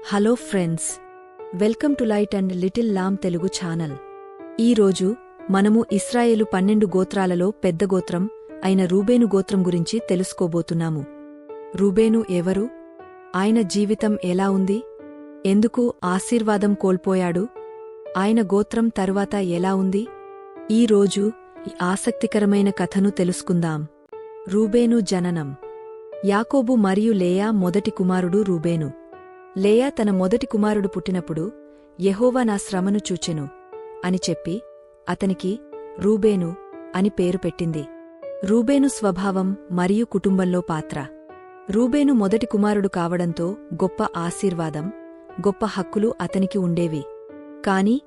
Hello friends, welcome to light and little lamb Telugu channel. ఈరోజు మనము ఇశ్రాయేలు 12 గోత్రాలలో పెద్ద గోత్రం అయిన రూబేను గోత్రం గురించి తెలుసుకోబోతున్నాము. రూబేను ఎవరు? ఆయన జీవితం ఎలా ఉంది? ఎందుకు ఆశీర్వాదం కోల్పోయాడు? ఆయన గోత్రం తరువాత ఎలా ఉంది? ఈ రోజు ఈ ఆసక్తికరమైన కథను తెలుసుకుందాం. రూబేను జననం. యాకోబు మరియు లేయా మొదటి కుమారుడు రూబేను. లేయా తన మొదటి కుమారుడు పుట్టినప్పుడు, యెహోవా నా శ్రమను చూచెను అని చెప్పి అతనికి రూబేను అని పేరు పెట్టింది. రూబేను స్వభావం మరియు కుటుంబంలో పాత్ర. రూబేను మొదటి కుమారుడు కావడంతో గొప్ప ఆశీర్వాదం, గొప్ప హక్కులు అతనికి ఉండేవి. కాని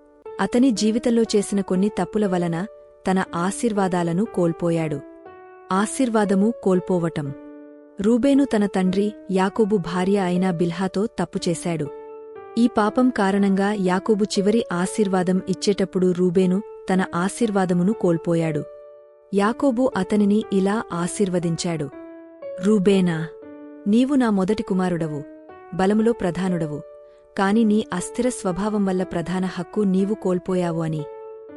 అతని జీవితంలో చేసిన కొన్ని తప్పుల వలన తన ఆశీర్వాదాలను కోల్పోయాడు. ఆశీర్వాదము కోల్పోవటం. రూబేను తన తండ్రి యాకోబు భార్య అయిన బిల్హాతో తప్పు చేశాడు. ఈ పాపం కారణంగా యాకోబు చివరి ఆశీర్వాదం ఇచ్చేటప్పుడు రూబేను తన ఆశీర్వాదమును కోల్పోయాడు. యాకోబు అతనిని ఇలా ఆశీర్వదించాడు: రూబేనా, నీవు నా మొదటి కుమారుడవు, బలములో ప్రధానుడవు, కాని నీ అస్థిర స్వభావం వల్ల ప్రధాన హక్కు నీవు కోల్పోయావు అని.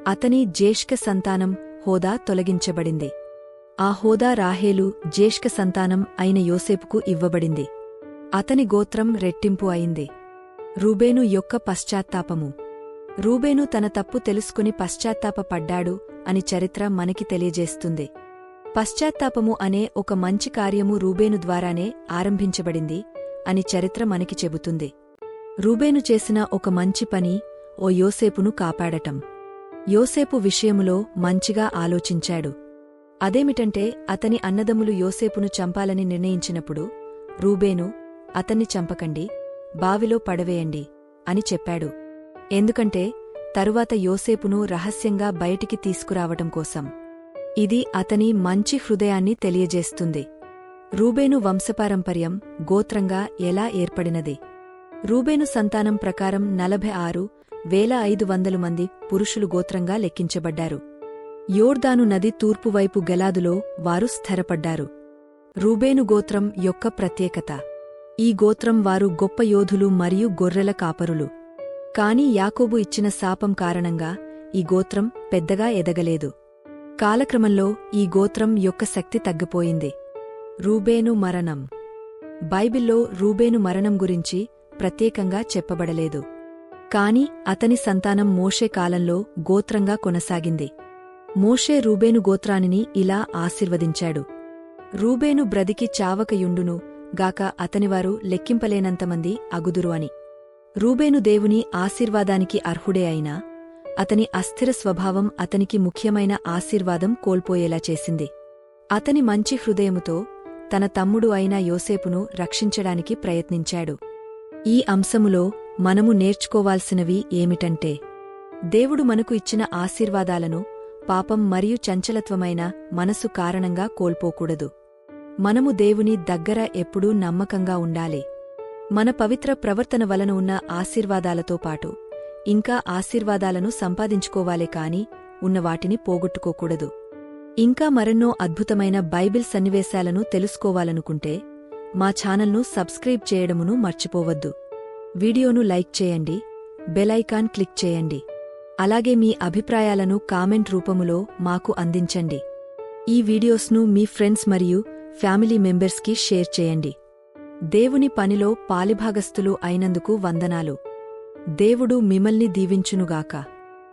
అతని జ్యేష్ఠ సంతానం హోదా తొలగించబడింది. ఆ హోదా రాహేలు జ్యేష్ఠ సంతానం అయిన యోసేపుకు ఇవ్వబడింది. అతని గోత్రం రెట్టింపు అయింది. రూబేను యొక్క పశ్చాత్తాపము. రూబేను తన తప్పు తెలుసుకుని పశ్చాత్తాపపడ్డాడు అని చరిత్ర మనకి తెలియజేస్తుంది. పశ్చాత్తాపము అనే ఒక మంచి కార్యము రూబేను ద్వారానే ఆరంభించబడింది అని చరిత్ర మనకి చెబుతుంది. రూబేను చేసిన ఒక మంచి పని ఓ యోసేపును కాపాడటం. యోసేపు విషయములో మంచిగా ఆలోచించాడు. అదేమిటంటే, అతని అన్నదమ్ములు యోసేపును చంపాలని నిర్ణయించినప్పుడు రూబేను, అతన్ని చంపకండి, బావిలో పడవేయండి అని చెప్పాడు. ఎందుకంటే తరువాత యోసేపును రహస్యంగా బయటికి తీసుకురావటం కోసం. ఇది అతని మంచి హృదయాన్ని తెలియజేస్తుంది. రూబేను వంశపారంపర్యం గోత్రంగా ఎలా ఏర్పడినది? రూబేను సంతానం ప్రకారం 46,500 మంది పురుషులు గోత్రంగా లెక్కించబడ్డారు. యోర్దాను నది తూర్పువైపు గలాదులో వారు స్థిరపడ్డారు. రూబేను గోత్రం యొక్క ప్రత్యేకత. ఈ గోత్రం వారు గొప్ప యోధులు మరియు గొర్రెల కాపరులు. కాని యాకోబు ఇచ్చిన శాపం కారణంగా ఈ గోత్రం పెద్దగా ఎదగలేదు. కాలక్రమంలో ఈ గోత్రం యొక్క శక్తి తగ్గిపోయింది. రూబేను మరణం. బైబిల్లో రూబేను మరణం గురించి ప్రత్యేకంగా చెప్పబడలేదు. కాని అతని సంతానం మోషే కాలంలో గోత్రంగా కొనసాగింది. మోషే రూబేను గోత్రానిని ఇలా ఆశీర్వదించాడు: రూబేను బ్రతికి చావకయుండును గాక, అతనివారు లెక్కింపలేనంతమంది అగుదురు అని. రూబేను దేవుని ఆశీర్వాదానికి అర్హుడే అయినా అతని అస్థిర స్వభావం అతనికి ముఖ్యమైన ఆశీర్వాదం కోల్పోయేలా చేసింది. అతని మంచి హృదయముతో తన తమ్ముడు అయిన యోసేపును రక్షించడానికి ప్రయత్నించాడు. ఈ అంశములో మనము నేర్చుకోవాల్సినవి ఏమిటంటే, దేవుడు మనకు ఇచ్చిన ఆశీర్వాదాలను పాపం మరియు చంచలత్వమైన మనసు కారణంగా కోల్పోకూడదు. మనము దేవుని దగ్గర ఎప్పుడూ నమ్మకంగా ఉండాలి. మన పవిత్ర ప్రవర్తన వలన ఉన్న ఆశీర్వాదాలతో పాటు ఇంకా ఆశీర్వాదాలను సంపాదించుకోవాలే కాని ఉన్న వాటిని పోగొట్టుకోకూడదు. ఇంకా మరెన్నో అద్భుతమైన బైబిల్ సన్నివేశాలను తెలుసుకోవాలనుకుంటే మా ఛానల్ను సబ్స్క్రైబ్ చేయడమును మర్చిపోవద్దు. వీడియోను లైక్ చేయండి, బెల్ ఐకాన్ క్లిక్ చేయండి. అలాగే మీ అభిప్రాయాలను కామెంట్ రూపములో మాకు అందించండి. ఈ వీడియోస్ను మీ ఫ్రెండ్స్ మరియు ఫ్యామిలీ మెంబర్స్కి షేర్ చేయండి. దేవుని పనిలో పాలిభాగస్థులు అయినందుకు వందనాలు. దేవుడు మిమ్మల్ని దీవించునుగాక.